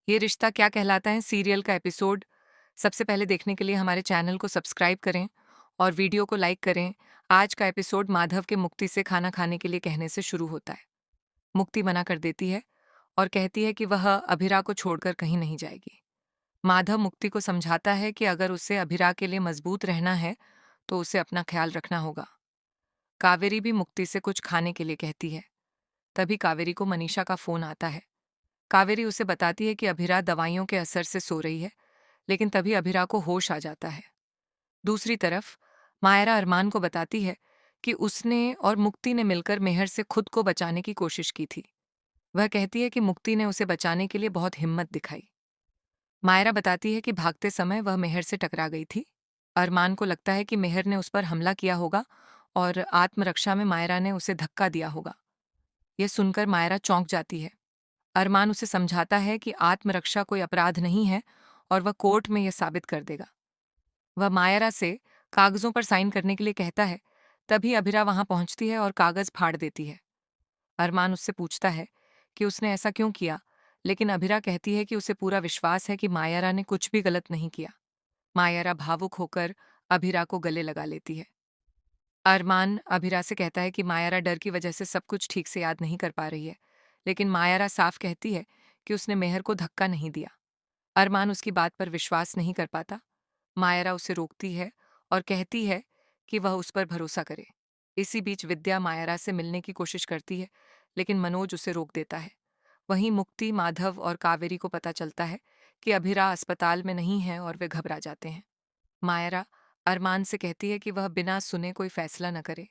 ये रिश्ता क्या कहलाता है सीरियल का एपिसोड सबसे पहले देखने के लिए हमारे चैनल को सब्सक्राइब करें और वीडियो को लाइक करें। आज का एपिसोड माधव के मुक्ति से खाना खाने के लिए कहने से शुरू होता है। मुक्ति मना कर देती है और कहती है कि वह अभिरा को छोड़कर कहीं नहीं जाएगी। माधव मुक्ति को समझाता है कि अगर उसे अभिरा के लिए मजबूत रहना है तो उसे अपना ख्याल रखना होगा। कावेरी भी मुक्ति से कुछ खाने के लिए कहती है। तभी कावेरी को मनीषा का फोन आता है। कावेरी उसे बताती है कि अभिरा दवाइयों के असर से सो रही है, लेकिन तभी अभिरा को होश आ जाता है। दूसरी तरफ मायरा अरमान को बताती है कि उसने और मुक्ति ने मिलकर मेहर से खुद को बचाने की कोशिश की थी। वह कहती है कि मुक्ति ने उसे बचाने के लिए बहुत हिम्मत दिखाई। मायरा बताती है कि भागते समय वह मेहर से टकरा गई थी। अरमान को लगता है कि मेहर ने उस पर हमला किया होगा और आत्मरक्षा में मायरा ने उसे धक्का दिया होगा। यह सुनकर मायरा चौंक जाती है। अरमान उसे समझाता है कि आत्मरक्षा कोई अपराध नहीं है और वह कोर्ट में यह साबित कर देगा। वह मायरा से कागजों पर साइन करने के लिए कहता है। तभी अभिरा वहां पहुंचती है और कागज फाड़ देती है। अरमान उससे पूछता है कि उसने ऐसा क्यों किया, लेकिन अभिरा कहती है कि उसे पूरा विश्वास है कि मायरा ने कुछ भी गलत नहीं किया। मायरा भावुक होकर अभिरा को गले लगा लेती है। अरमान अभिरा से कहता है कि मायरा डर की वजह से सब कुछ ठीक से याद नहीं कर पा रही है, लेकिन मायरा साफ कहती है कि उसने मेहर को धक्का नहीं दिया। अरमान उसकी बात पर विश्वास नहीं कर पाता। मायरा उसे रोकती है और कहती है कि वह उस पर भरोसा करे। इसी बीच विद्या मायरा से मिलने की कोशिश करती है, लेकिन मनोज उसे रोक देता है। वहीं मुक्ति, माधव और कावेरी को पता चलता है कि अभिरा अस्पताल में नहीं है और वे घबरा जाते हैं। मायरा अरमान से कहती है कि वह बिना सुने कोई फैसला न करे।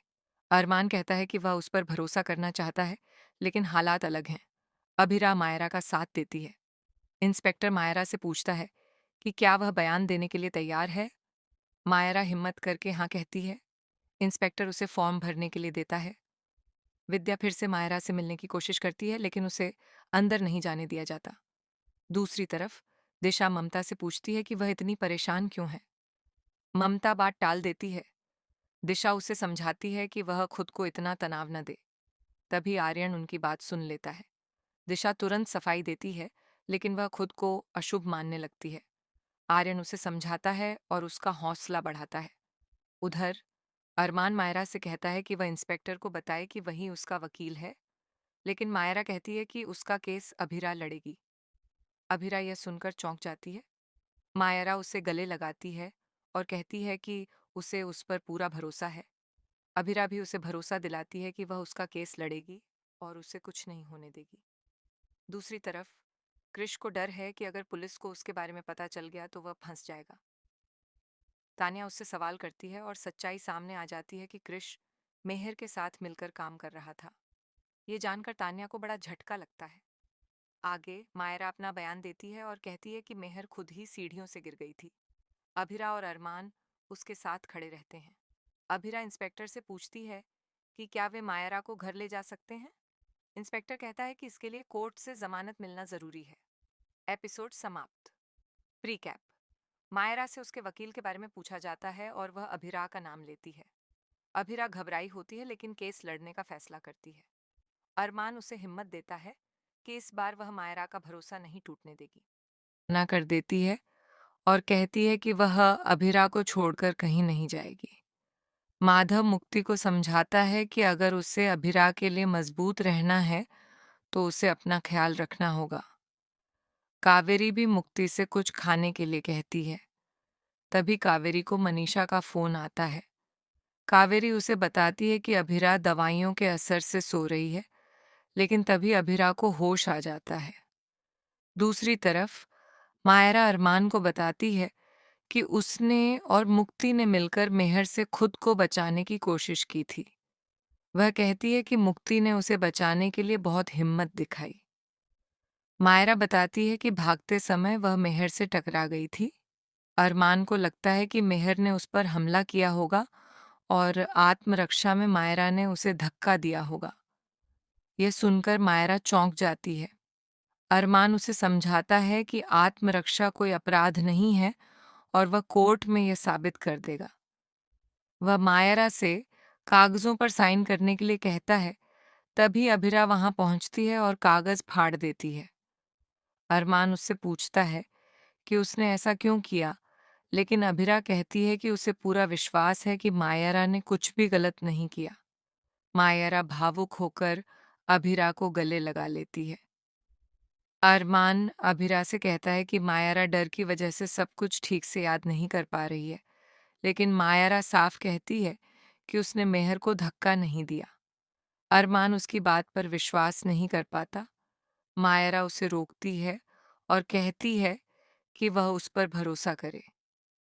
अरमान कहता है कि वह उस पर भरोसा करना चाहता है, लेकिन हालात अलग हैं। अभिरा मायरा का साथ देती है। इंस्पेक्टर मायरा से पूछता है कि क्या वह बयान देने के लिए तैयार है। मायरा हिम्मत करके हाँ कहती है। इंस्पेक्टर उसे फॉर्म भरने के लिए देता है। विद्या फिर से मायरा से मिलने की कोशिश करती है, लेकिन उसे अंदर नहीं जाने दिया जाता। दूसरी तरफ दिशा ममता से पूछती है कि वह इतनी परेशान क्यों है। ममता बात टाल देती है। दिशा उसे समझाती है कि वह खुद को इतना तनाव न दे। तभी आर्यन उनकी बात सुन लेता है। दिशा तुरंत सफाई देती है, लेकिन वह खुद को अशुभ मानने लगती है। आर्यन उसे समझाता है और उसका हौसला बढ़ाता है। उधर अरमान मायरा से कहता है कि वह इंस्पेक्टर को बताए कि वही उसका वकील है, लेकिन मायरा कहती है कि उसका केस अभिरा लड़ेगी। अभिरा यह सुनकर चौंक जाती है। मायरा उसे गले लगाती है और कहती है कि उसे उस पर पूरा भरोसा है। अभिरा भी उसे भरोसा दिलाती है कि वह उसका केस लड़ेगी और उसे कुछ नहीं होने देगी। दूसरी तरफ कृष को डर है कि अगर पुलिस को उसके बारे में पता चल गया तो वह फंस जाएगा। तान्या उससे सवाल करती है और सच्चाई सामने आ जाती है कि कृष मेहर के साथ मिलकर काम कर रहा था। ये जानकर तान्या को बड़ा झटका लगता है। आगे मायरा अपना बयान देती है और कहती है कि मेहर खुद ही सीढ़ियों से गिर गई थी। अभिरा और अरमान उसके साथ खड़े रहते हैं। अभिरा इंस्पेक्टर से पूछती है कि क्या वे मायरा को घर ले जा सकते हैं। इंस्पेक्टर कहता है कि इसके लिए कोर्ट से जमानत मिलना जरूरी है। एपिसोड समाप्त। प्रीकैप। मायरा से उसके वकील के बारे में पूछा जाता है और वह अभिरा का नाम लेती है। अभिरा घबराई होती है, लेकिन केस लड़ने का फैसला करती है। अरमान उसे हिम्मत देता है कि इस बार वह मायरा का भरोसा नहीं टूटने देगी। मना कर देती है और कहती है कि वह अभिरा को छोड़कर कहीं नहीं जाएगी। माधव मुक्ति को समझाता है कि अगर उसे अभिरा के लिए मजबूत रहना है तो उसे अपना ख्याल रखना होगा। कावेरी भी मुक्ति से कुछ खाने के लिए कहती है। तभी कावेरी को मनीषा का फोन आता है। कावेरी उसे बताती है कि अभिरा दवाइयों के असर से सो रही है, लेकिन तभी अभिरा को होश आ जाता है। दूसरी तरफ मायरा अरमान को बताती है कि उसने और मुक्ति ने मिलकर मेहर से खुद को बचाने की कोशिश की थी। वह कहती है कि मुक्ति ने उसे बचाने के लिए बहुत हिम्मत दिखाई। मायरा बताती है कि भागते समय वह मेहर से टकरा गई थी। अरमान को लगता है कि मेहर ने उस पर हमला किया होगा और आत्मरक्षा में मायरा ने उसे धक्का दिया होगा। यह सुनकर मायरा चौंक जाती है। अरमान उसे समझाता है कि आत्मरक्षा कोई अपराध नहीं है और वह कोर्ट में यह साबित कर देगा। वह मायरा से कागजों पर साइन करने के लिए कहता है। तभी अभिरा वहां पहुंचती है और कागज फाड़ देती है। अरमान उससे पूछता है कि उसने ऐसा क्यों किया, लेकिन अभिरा कहती है कि उसे पूरा विश्वास है कि मायरा ने कुछ भी गलत नहीं किया। मायरा भावुक होकर अभिरा को गले लगा लेती है। अरमान अभिरा से कहता है कि मायरा डर की वजह से सब कुछ ठीक से याद नहीं कर पा रही है, लेकिन मायरा साफ कहती है कि उसने मेहर को धक्का नहीं दिया। अरमान उसकी बात पर विश्वास नहीं कर पाता। मायरा उसे रोकती है और कहती है कि वह उस पर भरोसा करे।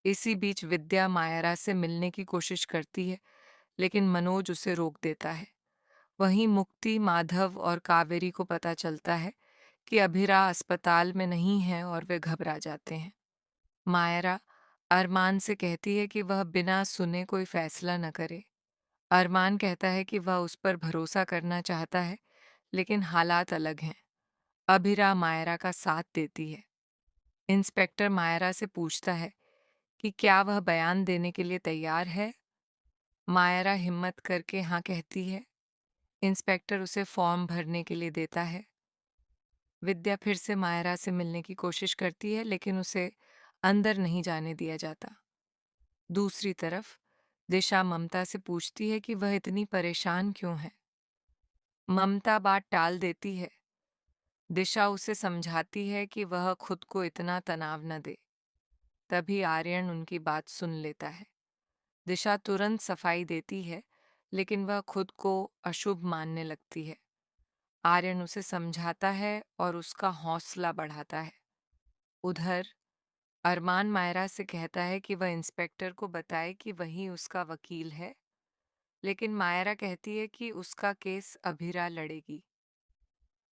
इसी बीच विद्या मायरा से मिलने की कोशिश करती है, लेकिन मनोज उसे रोक देता है। वहीं मुक्ति, माधव और कावेरी को पता चलता है कि अभिरा अस्पताल में नहीं है और वे घबरा जाते हैं। मायरा अरमान से कहती है कि वह बिना सुने कोई फैसला न करे। अरमान कहता है कि वह उस पर भरोसा करना चाहता है, लेकिन हालात अलग हैं। अभिरा मायरा का साथ देती है। इंस्पेक्टर मायरा से पूछता है कि क्या वह बयान देने के लिए तैयार है। मायरा हिम्मत करके हाँ कहती है। इंस्पेक्टर उसे फॉर्म भरने के लिए देता है। विद्या फिर से मायरा से मिलने की कोशिश करती है, लेकिन उसे अंदर नहीं जाने दिया जाता। दूसरी तरफ दिशा ममता से पूछती है कि वह इतनी परेशान क्यों है। ममता बात टाल देती है। दिशा उसे समझाती है कि वह खुद को इतना तनाव न दे। तभी आर्यन उनकी बात सुन लेता है। दिशा तुरंत सफाई देती है, लेकिन वह खुद को अशुभ मानने लगती है। आर्यन उसे समझाता है और उसका हौसला बढ़ाता है। उधर अरमान मायरा से कहता है कि वह इंस्पेक्टर को बताए कि वही उसका वकील है, लेकिन मायरा कहती है कि उसका केस अभिरा लड़ेगी।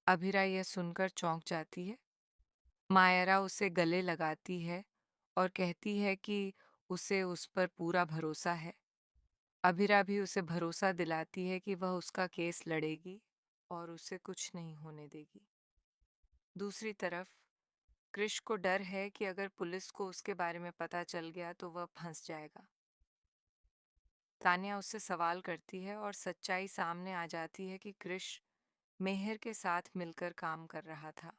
अभिरा यह सुनकर चौंक जाती है। मायरा उसे गले लगाती है और कहती है कि उसे उस पर पूरा भरोसा है। अभिरा भी उसे भरोसा दिलाती है कि वह उसका केस लड़ेगी और उसे कुछ नहीं होने देगी। दूसरी तरफ कृष को डर है कि अगर पुलिस को उसके बारे में पता चल गया तो वह फंस जाएगा। तान्या उससे सवाल करती है और सच्चाई सामने आ जाती है कि कृष मेहर के साथ मिलकर काम कर रहा था।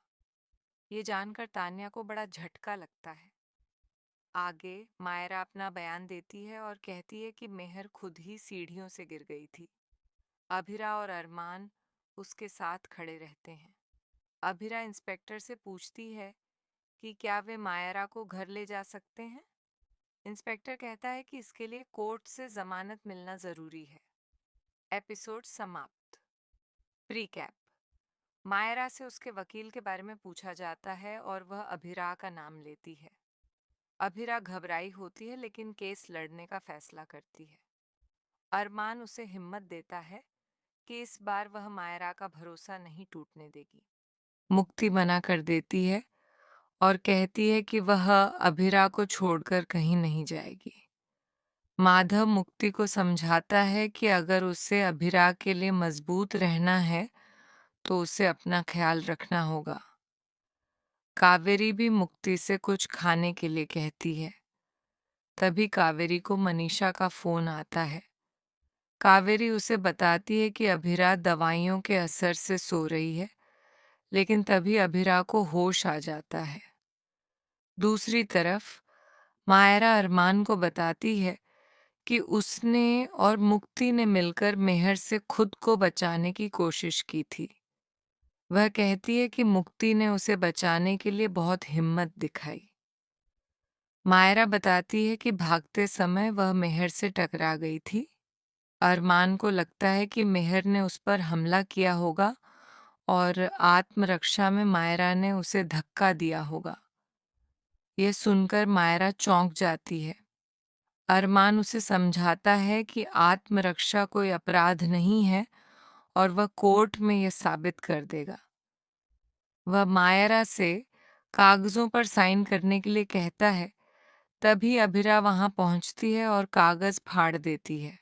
ये जानकर तान्या को बड़ा झटका लगता है। आगे मायरा अपना बयान देती है और कहती है कि मेहर खुद ही सीढ़ियों से गिर गई थी। अभिरा और अरमान उसके साथ खड़े रहते हैं। अभिरा इंस्पेक्टर से पूछती है कि क्या वे मायरा को घर ले जा सकते हैं। इंस्पेक्टर कहता है कि इसके लिए कोर्ट से जमानत मिलना जरूरी है। एपिसोड समाप्त। प्रीकैप। मायरा से उसके वकील के बारे में पूछा जाता है और वह अभिरा का नाम लेती है। अभिरा घबराई होती है, लेकिन केस लड़ने का फैसला करती है। अरमान उसे हिम्मत देता है कि इस बार वह मायरा का भरोसा नहीं टूटने देगी। मुक्ति मना कर देती है और कहती है कि वह अभिरा को छोड़कर कहीं नहीं जाएगी। माधव मुक्ति को समझाता है कि अगर उसे अभिरा के लिए मजबूत रहना है तो उसे अपना ख्याल रखना होगा। कावेरी भी मुक्ति से कुछ खाने के लिए कहती है। तभी कावेरी को मनीषा का फोन आता है। कावेरी उसे बताती है कि अभिरा दवाइयों के असर से सो रही है, लेकिन तभी अभिरा को होश आ जाता है। दूसरी तरफ मायरा अरमान को बताती है कि उसने और मुक्ति ने मिलकर मेहर से खुद को बचाने की कोशिश की थी। वह कहती है कि मुक्ति ने उसे बचाने के लिए बहुत हिम्मत दिखाई। मायरा बताती है कि भागते समय वह मेहर से टकरा गई थी। अरमान को लगता है कि मेहर ने उस पर हमला किया होगा और आत्मरक्षा में मायरा ने उसे धक्का दिया होगा। यह सुनकर मायरा चौंक जाती है। अरमान उसे समझाता है कि आत्मरक्षा कोई अपराध नहीं है और वह कोर्ट में यह साबित कर देगा। वह मायरा से कागजों पर साइन करने के लिए कहता है। तभी अभिरा वहां पहुंचती है और कागज फाड़ देती है।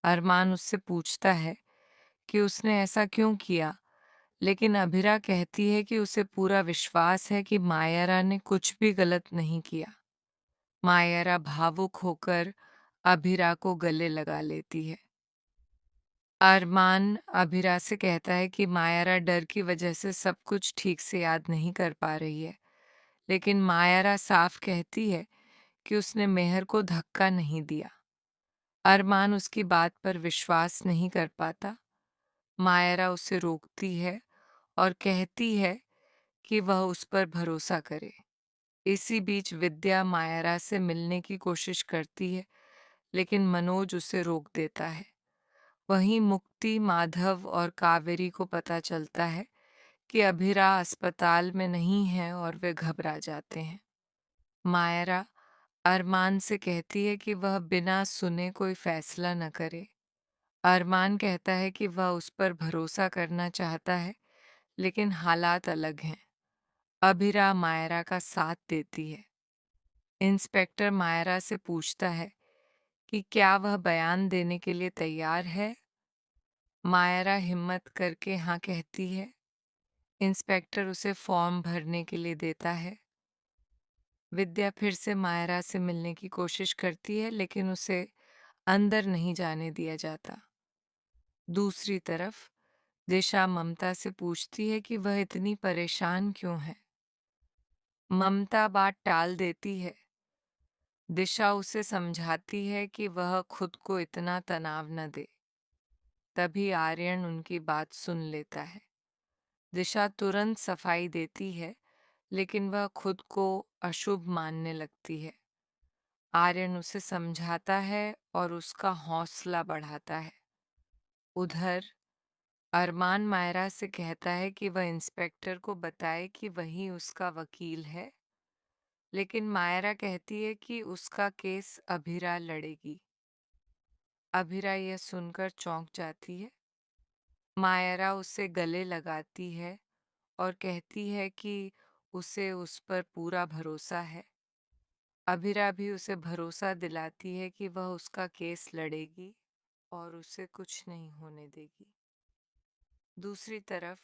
अरमान उससे पूछता है कि उसने ऐसा क्यों किया, लेकिन अभिरा कहती है कि उसे पूरा विश्वास है कि मायरा ने कुछ भी गलत नहीं किया। मायरा भावुक होकर अभिरा को गले लगा लेती है। अरमान अभिरा से कहता है कि मायारा डर की वजह से सब कुछ ठीक से याद नहीं कर पा रही है, लेकिन मायारा साफ कहती है कि उसने मेहर को धक्का नहीं दिया। अरमान उसकी बात पर विश्वास नहीं कर पाता। मायरा उसे रोकती है और कहती है कि वह उस पर भरोसा करे। इसी बीच विद्या मायरा से मिलने की कोशिश करती है, लेकिन मनोज उसे रोक देता है। वहीं मुक्ति, माधव और कावेरी को पता चलता है कि अभिरा अस्पताल में नहीं है और वे घबरा जाते हैं। मायरा अरमान से कहती है कि वह बिना सुने कोई फैसला न करे। अरमान कहता है कि वह उस पर भरोसा करना चाहता है, लेकिन हालात अलग हैं। अभिरा मायरा का साथ देती है। इंस्पेक्टर मायरा से पूछता है कि क्या वह बयान देने के लिए तैयार है। मायरा हिम्मत करके हाँ कहती है। इंस्पेक्टर उसे फॉर्म भरने के लिए देता है। विद्या फिर से मायरा से मिलने की कोशिश करती है, लेकिन उसे अंदर नहीं जाने दिया जाता। दूसरी तरफ दिशा ममता से पूछती है कि वह इतनी परेशान क्यों है। ममता बात टाल देती है। दिशा उसे समझाती है कि वह खुद को इतना तनाव न दे। तभी आर्यन उनकी बात सुन लेता है। दिशा तुरंत सफाई देती है, लेकिन वह खुद को अशुभ मानने लगती है। आर्यन उसे समझाता है और उसका हौसला बढ़ाता है। उधर अरमान मायरा से कहता है कि वह इंस्पेक्टर को बताए कि वही उसका वकील है, लेकिन मायरा कहती है कि उसका केस अभिरा लड़ेगी। अभिरा यह सुनकर चौंक जाती है। मायरा उसे गले लगाती है और कहती है कि उसे उस पर पूरा भरोसा है। अभिरा भी उसे भरोसा दिलाती है कि वह उसका केस लड़ेगी और उसे कुछ नहीं होने देगी। दूसरी तरफ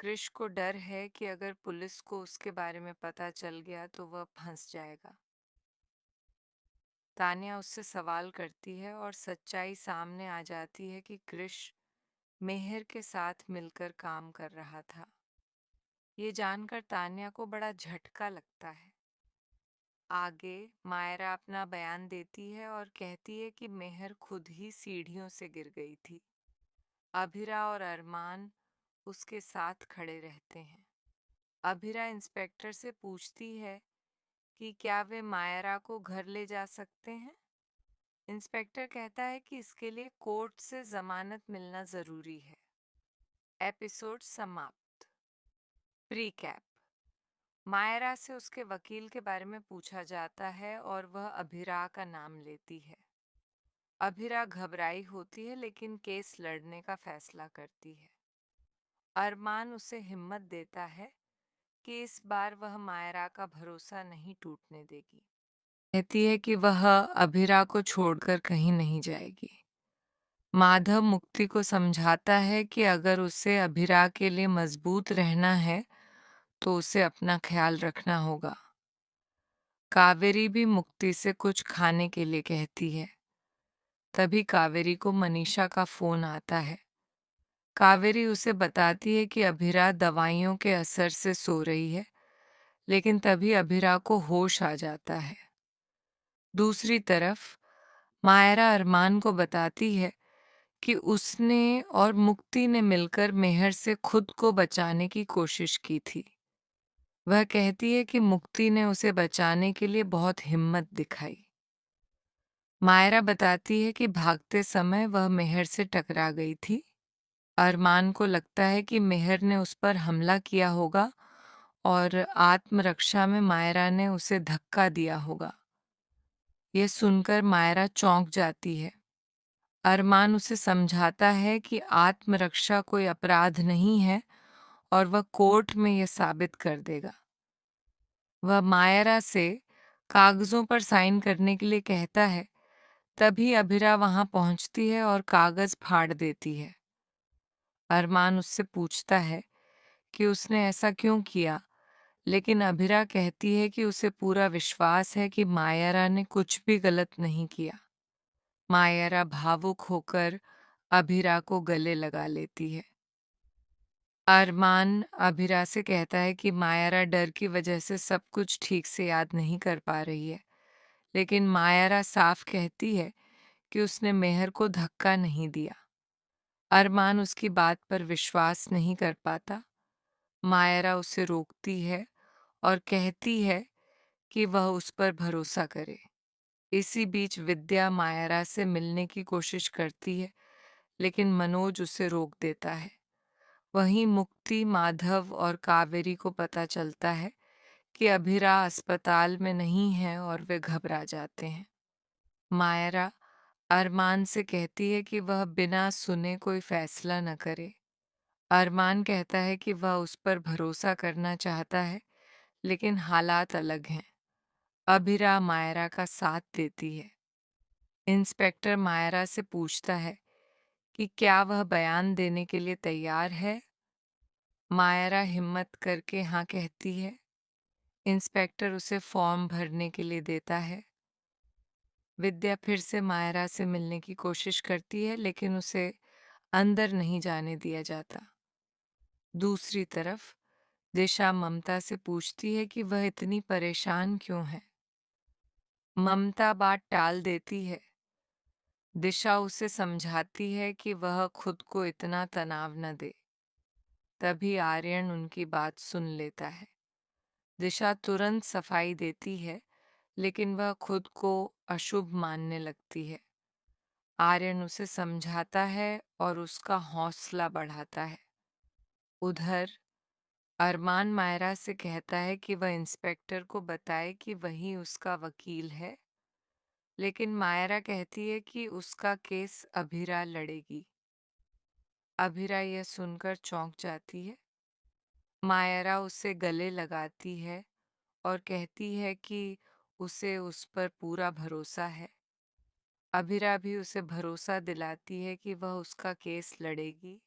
क्रिश को डर है कि अगर पुलिस को उसके बारे में पता चल गया तो वह फंस जाएगा। तान्या उससे सवाल करती है और सच्चाई सामने आ जाती है कि क्रिश मेहर के साथ मिलकर काम कर रहा था। ये जानकर तान्या को बड़ा झटका लगता है। आगे मायरा अपना बयान देती है और कहती है कि मेहर खुद ही सीढ़ियों से गिर गई थी। अभिरा और अरमान उसके साथ खड़े रहते हैं। अभिरा इंस्पेक्टर से पूछती है कि क्या वे मायरा को घर ले जा सकते हैं। इंस्पेक्टर कहता है कि इसके लिए कोर्ट से जमानत मिलना जरूरी है। एपिसोड समाप्त। प्रीकैप। मायरा से उसके वकील के बारे में पूछा जाता है और वह अभिरा का नाम लेती है। अभिरा घबराई होती है, लेकिन केस लड़ने का फैसला करती है। अरमान उसे हिम्मत देता है कि इस बार वह मायरा का भरोसा नहीं टूटने देगी। कहती है कि वह अभिरा को छोड़कर कहीं नहीं जाएगी। माधव मुक्ति को समझाता है कि अगर उसे अभिरा के लिए मजबूत रहना है तो उसे अपना ख्याल रखना होगा। कावेरी भी मुक्ति से कुछ खाने के लिए कहती है। तभी कावेरी को मनीषा का फोन आता है। कावेरी उसे बताती है कि अभिरा दवाइयों के असर से सो रही है, लेकिन तभी अभिरा को होश आ जाता है। दूसरी तरफ मायरा अरमान को बताती है कि उसने और मुक्ति ने मिलकर मेहर से खुद को बचाने की कोशिश की थी। वह कहती है कि मुक्ति ने उसे बचाने के लिए बहुत हिम्मत दिखाई। मायरा बताती है कि भागते समय वह मेहर से टकरा गई थी। अरमान को लगता है कि मेहर ने उस पर हमला किया होगा और आत्मरक्षा में मायरा ने उसे धक्का दिया होगा। यह सुनकर मायरा चौंक जाती है। अरमान उसे समझाता है कि आत्मरक्षा कोई अपराध नहीं है और वह कोर्ट में यह साबित कर देगा। वह मायरा से कागजों पर साइन करने के लिए कहता है। तभी अभिरा वहां पहुंचती है और कागज फाड़ देती है। अरमान उससे पूछता है कि उसने ऐसा क्यों किया, लेकिन अभिरा कहती है कि उसे पूरा विश्वास है कि मायरा ने कुछ भी गलत नहीं किया। मायरा भावुक होकर अभिरा को गले लगा लेती है। अरमान अभिरा से कहता है कि मायारा डर की वजह से सब कुछ ठीक से याद नहीं कर पा रही है, लेकिन मायारा साफ कहती है कि उसने मेहर को धक्का नहीं दिया। अरमान उसकी बात पर विश्वास नहीं कर पाता। मायरा उसे रोकती है और कहती है कि वह उस पर भरोसा करे। इसी बीच विद्या मायरा से मिलने की कोशिश करती है, लेकिन मनोज उसे रोक देता है। वहीं मुक्ति, माधव और कावेरी को पता चलता है कि अभिरा अस्पताल में नहीं है और वे घबरा जाते हैं। मायरा अरमान से कहती है कि वह बिना सुने कोई फैसला न करे। अरमान कहता है कि वह उस पर भरोसा करना चाहता है, लेकिन हालात अलग हैं। अभिरा मायरा का साथ देती है। इंस्पेक्टर मायरा से पूछता है कि क्या वह बयान देने के लिए तैयार है। मायरा हिम्मत करके हाँ कहती है। इंस्पेक्टर उसे फॉर्म भरने के लिए देता है। विद्या फिर से मायरा से मिलने की कोशिश करती है, लेकिन उसे अंदर नहीं जाने दिया जाता। दूसरी तरफ दिशा ममता से पूछती है कि वह इतनी परेशान क्यों है। ममता बात टाल देती है। दिशा उसे समझाती है कि वह खुद को इतना तनाव न दे। तभी आर्यन उनकी बात सुन लेता है। दिशा तुरंत सफाई देती है, लेकिन वह खुद को अशुभ मानने लगती है। आर्यन उसे समझाता है और उसका हौसला बढ़ाता है। उधर अरमान मायरा से कहता है कि वह इंस्पेक्टर को बताए कि वही उसका वकील है, लेकिन मायरा कहती है कि उसका केस अभिरा लड़ेगी। अभिरा यह सुनकर चौंक जाती है। मायरा उसे गले लगाती है और कहती है कि उसे उस पर पूरा भरोसा है। अभिरा भी उसे भरोसा दिलाती है कि वह उसका केस लड़ेगी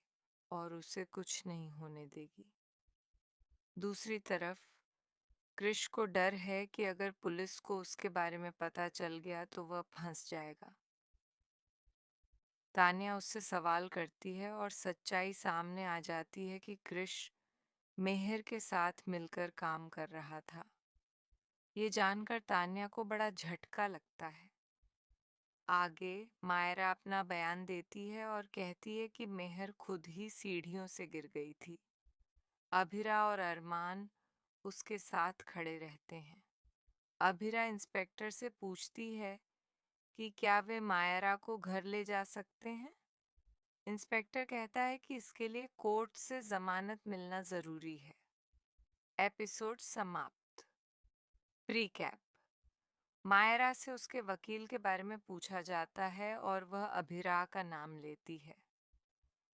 और उसे कुछ नहीं होने देगी। दूसरी तरफ कृष को डर है कि अगर पुलिस को उसके बारे में पता चल गया तो वह फंस जाएगा। तान्या उससे सवाल करती है और सच्चाई सामने आ जाती है कि कृष मेहर के साथ मिलकर काम कर रहा था। ये जानकर तान्या को बड़ा झटका लगता है। आगे मायरा अपना बयान देती है और कहती है कि मेहर खुद ही सीढ़ियों से गिर गई थी। अभिरा और अरमान उसके साथ खड़े रहते हैं। अभिरा इंस्पेक्टर से पूछती है कि क्या वे मायरा को घर ले जा सकते हैं। इंस्पेक्टर कहता है कि इसके लिए कोर्ट से जमानत मिलना जरूरी है। एपिसोड समाप्त। प्रीकैप। मायरा से उसके वकील के बारे में पूछा जाता है और वह अभिरा का नाम लेती है।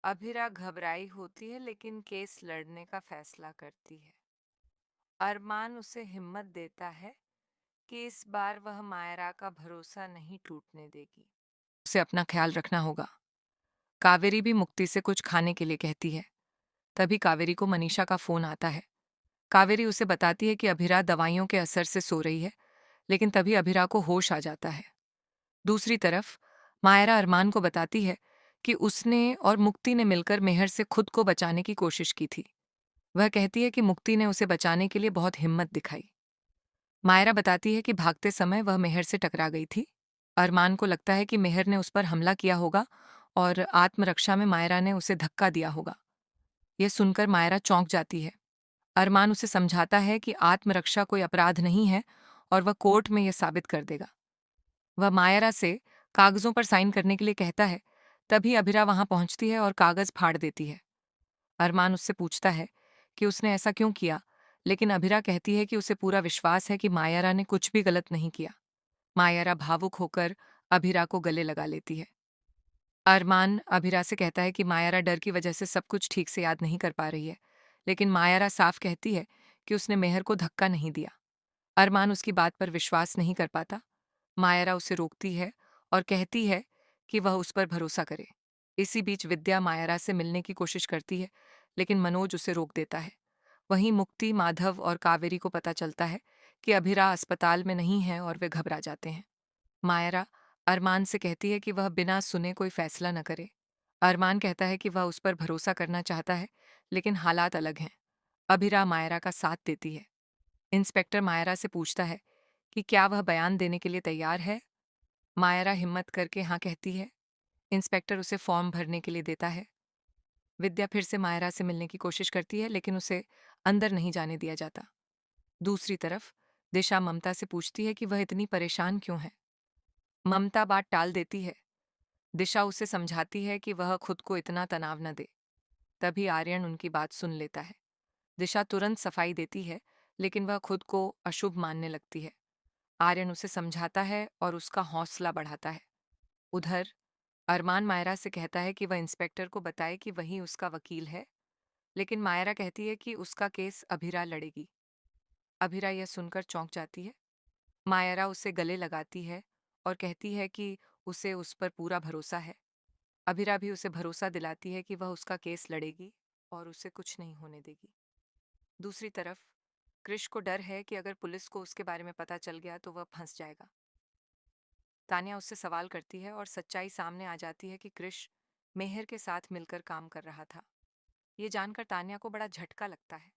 अभिरा घबराई होती है, लेकिन केस लड़ने का फैसला करती है। अरमान उसे हिम्मत देता है कि इस बार वह मायरा का भरोसा नहीं टूटने देगी। उसे अपना ख्याल रखना होगा। कावेरी भी मुक्ति से कुछ खाने के लिए कहती है। तभी कावेरी को मनीषा का फोन आता है। कावेरी उसे बताती है कि अभिरा दवाइयों के असर से सो रही है, लेकिन तभी अभिरा को होश आ जाता है। दूसरी तरफ मायरा अरमान को बताती है कि उसने और मुक्ति ने मिलकर मेहर से खुद को बचाने की कोशिश की थी। वह कहती है कि मुक्ति ने उसे बचाने के लिए बहुत हिम्मत दिखाई। मायरा बताती है कि भागते समय वह मेहर से टकरा गई थी। अरमान को लगता है कि मेहर ने उस पर हमला किया होगा और आत्मरक्षा में मायरा ने उसे धक्का दिया होगा। यह सुनकर मायरा चौंक जाती है। अरमान उसे समझाता है कि आत्मरक्षा कोई अपराध नहीं है और वह कोर्ट में यह साबित कर देगा। वह मायरा से कागजों पर साइन करने के लिए कहता है। तभी अभिरा वहां पहुंचती है और कागज फाड़ देती है। अरमान उससे पूछता है कि उसने ऐसा क्यों किया, लेकिन अभिरा कहती है कि उसे पूरा विश्वास है कि मायरा ने कुछ भी गलत नहीं किया। मायरा भावुक होकर अभिरा को गले लगा लेती है। अरमान अभिरा से कहता है कि मायरा डर की वजह से सब कुछ ठीक से याद नहीं कर पा रही है, लेकिन मायरा साफ कहती है कि उसने मेहर को धक्का नहीं दिया। अरमान उसकी बात पर विश्वास नहीं कर पाता। मायरा उसे रोकती है और कहती है कि वह उस पर भरोसा करे। इसी बीच विद्या मायरा से मिलने की कोशिश करती है, लेकिन मनोज उसे रोक देता है। वहीं मुक्ति, माधव और कावेरी को पता चलता है कि अभिरा अस्पताल में नहीं है और वे घबरा जाते हैं। मायरा अरमान से कहती है कि वह बिना सुने कोई फैसला न करे। अरमान कहता है कि वह उस पर भरोसा करना चाहता है, लेकिन हालात अलग हैं। अभिरा मायरा का साथ देती है। इंस्पेक्टर मायरा से पूछता है कि क्या वह बयान देने के लिए तैयार है। मायरा हिम्मत करके हाँ कहती है। इंस्पेक्टर उसे फॉर्म भरने के लिए देता है। विद्या फिर से मायरा से मिलने की कोशिश करती है, लेकिन उसे अंदर नहीं जाने दिया जाता। दूसरी तरफ दिशा ममता से पूछती है कि वह इतनी परेशान क्यों है। ममता बात टाल देती है। दिशा उसे समझाती है कि वह खुद को इतना तनाव न दे। तभी आर्यन उनकी बात सुन लेता है। दिशा तुरंत सफाई देती है, लेकिन वह खुद को अशुभ मानने लगती है। आर्यन उसे समझाता है और उसका हौसला बढ़ाता है। उधर अरमान मायरा से कहता है कि वह इंस्पेक्टर को बताए कि वही उसका वकील है, लेकिन मायरा कहती है कि उसका केस अभिरा लड़ेगी। अभिरा यह सुनकर चौंक जाती है। मायरा उसे गले लगाती है और कहती है कि उसे उस पर पूरा भरोसा है। अभिरा भी उसे भरोसा दिलाती है कि वह उसका केस लड़ेगी और उसे कुछ नहीं होने देगी। दूसरी तरफ कृष को डर है कि अगर पुलिस को उसके बारे में पता चल गया तो वह फंस जाएगा। तान्या उससे सवाल करती है और सच्चाई सामने आ जाती है कि कृष मेहर के साथ मिलकर काम कर रहा था। ये जानकर तान्या को बड़ा झटका लगता है।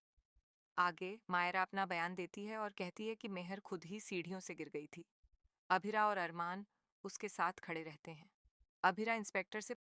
आगे मायरा अपना बयान देती है और कहती है कि मेहर खुद ही सीढ़ियों से गिर गई थी। अभिरा और अरमान उसके साथ खड़े रहते हैं। अभिरा इंस्पेक्टर से